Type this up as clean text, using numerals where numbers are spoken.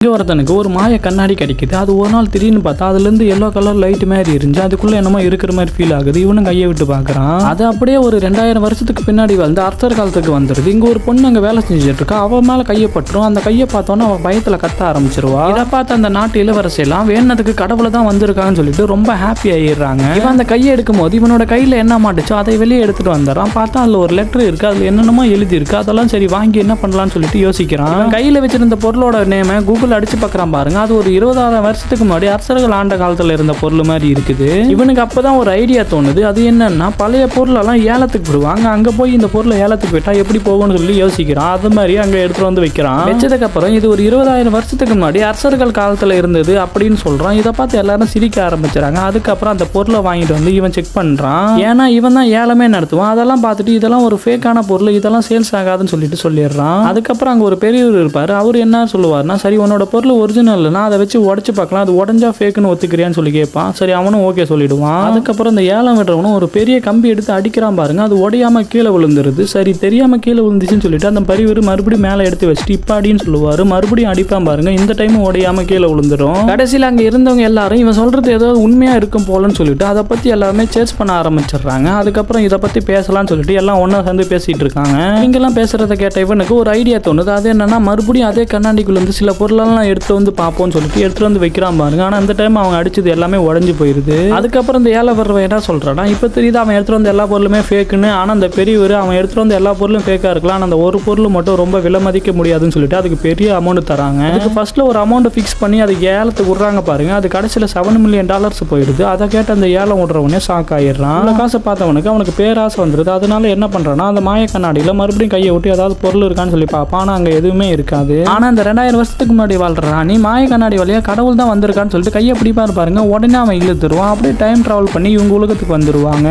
இங்கே ஒருத்தனுக்கு ஒரு மாய கண்ணாடி கிடைக்குது. அது ஒரு நாள் திடீர்னு பார்த்தா அதுலேருந்து எல்லோ கலர் லைட் மாதிரி இருந்துச்சு. அதுக்குள்ளே என்னமோ இருக்கிற மாதிரி ஃபீல் ஆகுது. இவனும் கையை விட்டு பார்க்குறான். அது அப்படியே ஒரு 2000 வருஷத்துக்கு பின்னாடி வந்து அர்த்தர் காலத்துக்கு வந்துடுது. இங்கே ஒரு பொண்ணு அங்கே வேலை செஞ்சுட்டு இருக்கா. அவன் மேலே கையை பட்டுரும். அந்த கையை பார்த்தோன்னா அவன் பயத்தில் கத்த ஆரம்பிச்சிருவா. இதை பார்த்து அந்த நாட்டு இளவரசியெல்லாம் வேணதுக்கு கடவுளை தான் வந்திருக்காங்கன்னு சொல்லிட்டு ரொம்ப ஹாப்பி ஆகிடுறாங்க. இவன் அந்த கையை எடுக்கும் போது இவனோட கையில் என்ன மாட்டுச்சோ அதை வெளியே எடுத்துட்டு வந்துடுறான். பார்த்தா அதில் ஒரு லெட்டர் இருக்குது. அதில் என்னென்னமோ எழுதி இருக்கு. அதெல்லாம் சரி வாங்கி என்ன பண்ணலாம்னு சொல்லிட்டு யோசிக்கிறான். கையில் வச்சிருந்த பொருளோட நேமை கூகுள் அடிச்சு பார்க்குறான் பாருங்க. அது ஒரு 20,000 வருஷத்துக்கு முன்னாடி அரசர்கள் ஆண்ட காலத்தில் இருந்த பொருள் மாதிரி இருக்குது. இவனுக்கு அப்பதான் ஒரு ஐடியா தோணுது. அது என்னன்னா பழைய பொருளெல்லாம் ஏலத்துக்கு விடுவாங்க. அங்க போய் இந்த பொருளை ஏலத்துக்கு விட்டா எப்படி போகும்னு சொல்லி யோசிக்கிறான். அது மாதிரி அங்க எடுத்துட்டு வந்து வைக்கிறான். வச்சதுக்கு அப்புறம் இது ஒரு 20,000 வருஷத்துக்கு முன்னாடி அரசர்கள் காலத்துல இருந்தது அப்படின்னு சொல்றான். இதை பார்த்து எல்லாரும் சிரிக்க ஆரம்பிச்சாங்க. அதுக்கப்புறம் அந்த பொருளை வாங்கிட்டு வந்து இவன் செக் பண்றான். ஏன்னா இவன் தான் ஏலமே நடத்துவான். அதெல்லாம் பார்த்துட்டு இதெல்லாம் ஒரு ஃபேக்கான பொருள், இதெல்லாம் சேல்ஸ் ஆகாதுன்னு சொல்லிட்டு சொல்லிடுறான். அதுக்கப்புறம் அங்க ஒரு பெரியவர் இருப்பாரு. அவர் என்ன சொல்லுவார்னா, சரி உன்னோட பொருள் ஒரிஜினல்னா அதை வச்சு உடச்சு பார்க்கலாம், அது உடஞ்சா ஃபேக்குன்னு ஒத்துக்கிறியான்னு சொல்லி கேட்பான். சரி அவனும் ஓகே சொல்லிடுவான். அதுக்கப்புறம் இந்த ஏலம் விடுறவனும் ஒரு பெரிய கம்பி எடுத்து அடிக்கிறான் பாருங்க. அது உடையாம கீழே விழுந்துருது. சரி தெரியாம கீழே விழுந்துச்சுன்னு சொல்லிட்டு அந்த பரிவர் மறுபடியும் மேலே எடுத்து வச்சுட்டு இப்ப அடின்னு சொல்லுவாரு. மறுபடியும் அடிப்பான் பாருங்க. இந்த டைம் உடையாம கீழே விழுந்துடும். கடைசியில் அங்க இருந்தவங்க எல்லாரும் இவன் சொல்றது ஏதாவது உண்மையா இருக்கும் போலன்னு சொல்லிட்டு அதை பத்தி எல்லாருமே சேர்ச் பண்ண ஆரம்பிச்சிடுறாங்க. அதுக்கப்புறம் இதை பத்தி பேசலாம்னு சொல்லிட்டு எல்லாம் ஒன்னா சேர்ந்து பேசிட்டு இருக்காங்க. இங்கெல்லாம் பேசுறத கேட்ட இவனுக்கு ஒரு ஐடியா தோணுது. அது என்னன்னா மறுபடியும் அதே கண்ணாடிக்குள்ள இருந்து சில பொருளெல்லாம் எடுத்து வந்து பார்ப்போம்னு சொல்லிட்டு எடுத்துட்டு வந்து வைக்கிறான் பாருங்க. ஆனா அந்த டைம் அவங்க அடிச்சது எல்லாமே உடஞ்சு போயிருது. அதுக்கப்புறம் இந்த ஏழை வர்றவன் என்ன சொல்றானா, இப்ப தெரியுது அவன் எடுத்துட்டு வந்த எல்லா பொருளுமே ஃபேக்குன்னு. ஆனா அந்த பெரியவர் அவன் எடுத்துட்டு வந்த எல்லா பொருளும் ஃபேக்கா இருக்கலாம். ஆனா அந்த ஒரு பொருள் மட்டும் ரொம்ப விலை மதிக்க முடியாதுன்னு சொல்லிட்டு அதுக்கு பெரிய அமௌண்ட் தராங்க. அதுக்கு ஃபர்ஸ்ட்ல ஒரு அமௌண்ட் ஃபிக்ஸ் பண்ணி அது ஏலத்துக்கு விடுறாங்க பாருங்க. அது கடைசியில் $7 மில்லியன் போயிடுது. அதை கேட்டு அந்த ஏலம் விடுறவனே ஷாக் ஆயிடுறான். அந்த காசை பார்த்தவனுக்கு அவனுக்கு பேராசை வந்துருது. அதனால என்ன பண்றான்னா, அந்த மாய கண்ணாடியில மறுபடியும் கையை விட்டு ஏதாவது பொருள் இருக்கான்னு சொல்லி பார்ப்பான். ஆனா அங்க எதுவுமே இருக்காது. ஆனா அந்த 2000 வருஷத்துக்கு முன்னாடி வாழ்ற ராணி மாய கண்ணாடி வழியா கடவுள் தான் வந்திருக்கான்னு சொல்லிட்டு கையை பிடிப்பாரு பாருங்க. உடனே அவன் இழுத்துருவான். அப்படியே டைம் டிராவல் பண்ணி இவங்க உலகத்துக்கு வந்துருவாங்க.